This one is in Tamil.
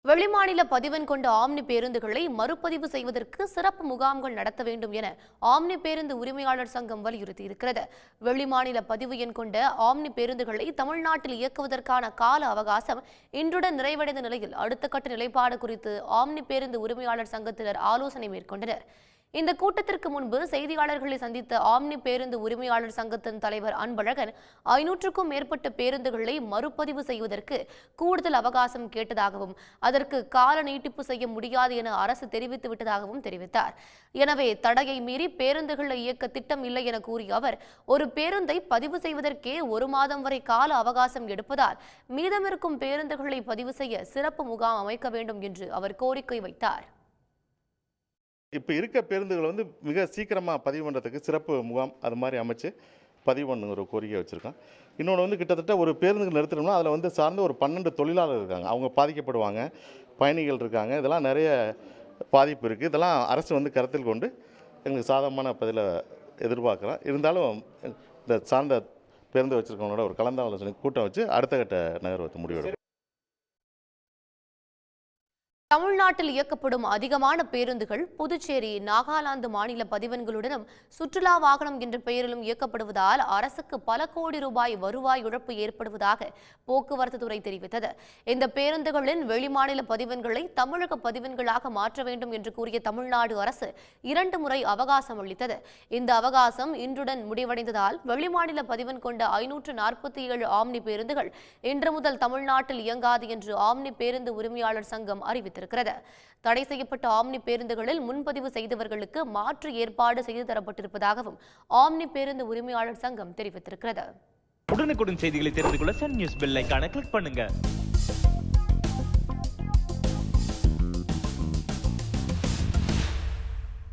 வெளிமாநில பதிவெண் கொண்ட ஆம்னி பேருந்துகளை மறுபதிவு செய்வதற்கு சிறப்பு முகாம்கள் நடத்த வேண்டும் என ஆம்னி பேருந்து உரிமையாளர் சங்கம் வலியுறுத்தியிருக்கிறது. வெளிமாநில பதிவு எண் கொண்ட ஆம்னி பேருந்துகளை தமிழ்நாட்டில் இயக்குவதற்கான கால அவகாசம் இன்றுடன் நிறைவடைந்த நிலையில் அடுத்த கட்ட நிலைப்பாடு குறித்து ஆம்னி பேருந்து உரிமையாளர் சங்கத்தினர் ஆலோசனை மேற்கொண்டனர். இந்த கூட்டத்திற்கு முன்பு செய்தியாளர்களை சந்தித்த ஆம்னி பேருந்து உரிமையாளர் சங்கத்தின் தலைவர் அன்பழகன் 500க்கும் மேற்பட்ட பேருந்துகளை மறுபதிவு செய்வதற்கு கூடுதல் அவகாசம் கேட்டதாகவும் அதற்கு கால நீட்டிப்பு செய்ய முடியாது என அரசு தெரிவித்து விட்டதாகவும் தெரிவித்தார். எனவே தடையை மீறி பேருந்துகளை இயக்க திட்டம் இல்லை என கூறிய அவர், ஒரு பேருந்தை பதிவு செய்வதற்கே 1 மாதம் வரை கால அவகாசம் எடுப்பதால் மீதமிருக்கும் பேருந்துகளை பதிவு செய்ய சிறப்பு முகாம் அமைக்க வேண்டும் என்று அவர் கோரிக்கை வைத்தார். இப்போ இருக்க பேருந்துகளை மிக சீக்கிரமாக பதிவு பண்ணுறதுக்கு சிறப்பு முகாம் அது மாதிரி அமைச்சு பதிவு பண்ணுங்கிற கோரிக்கை வச்சுருக்கோம். இன்னொன்று கிட்டத்தட்ட ஒரு பேருந்துகள் நிறுத்தணும்னா அதில் சார்ந்த ஒரு 12 தொழிலாளர் இருக்காங்க. அவங்க பாதிக்கப்படுவாங்க, பயணிகள் இருக்காங்க. இதெல்லாம் நிறைய பாதிப்பு இருக்குது. இதெல்லாம் அரசு கருத்தில் கொண்டு எங்களுக்கு சாதகமான பதிலை எதிர்பார்க்குறோம். இருந்தாலும் இந்த சார்ந்த பேருந்து வச்சுருக்கவங்களோட ஒரு கலந்தாலோசனை கூட்டம் வச்சு அடுத்த கட்ட நகர்வத்தை முடிவெடுக்கும். தமிழ்நாட்டில் இயக்கப்படும் அதிகமான பேருந்துகள் புதுச்சேரி, நாகாலாந்து மாநில பதிவெண்களுடனும் சுற்றுலா வாகனம் என்ற பெயரிலும் இயக்கப்படுவதால் அரசுக்கு பல கோடி ரூபாய் வருவாய் இழப்பு ஏற்படுவதாக போக்குவரத்து துறை தெரிவித்தது. இந்த பேருந்துகளின் வெளிமாநில பதிவெண்களை தமிழக பதிவெண்களாக மாற்ற வேண்டும் என்று கூறிய தமிழ்நாடு அரசு 2 முறை அவகாசம் அளித்தது. இந்த அவகாசம் இன்றுடன் முடிவடைந்ததால் வெளிமாநில பதிவெண் கொண்ட 547 ஆம்னி பேருந்துகள் இன்று முதல் தமிழ்நாட்டில் இயங்காது என்று ஆம்னி பேருந்து உரிமையாளர் சங்கம் அறிவித்தது. தடை செய்யப்பட்ட ஆம்னி பேருந்துகளில் முன்பதிவு செய்தவர்களுக்கு மாற்று ஏற்பாடு செய்து தரப்பட்டிருப்பதாகவும் ஆம்னி பேருந்து உரிமையாளர் சங்கம் தெரிவித்திருக்கிறது. உடனுக்குடன் செய்திகளை தெரிந்து கொள்ள சன் நியூஸ் பெல் ஐகானை கிளிக் பண்ணுங்க.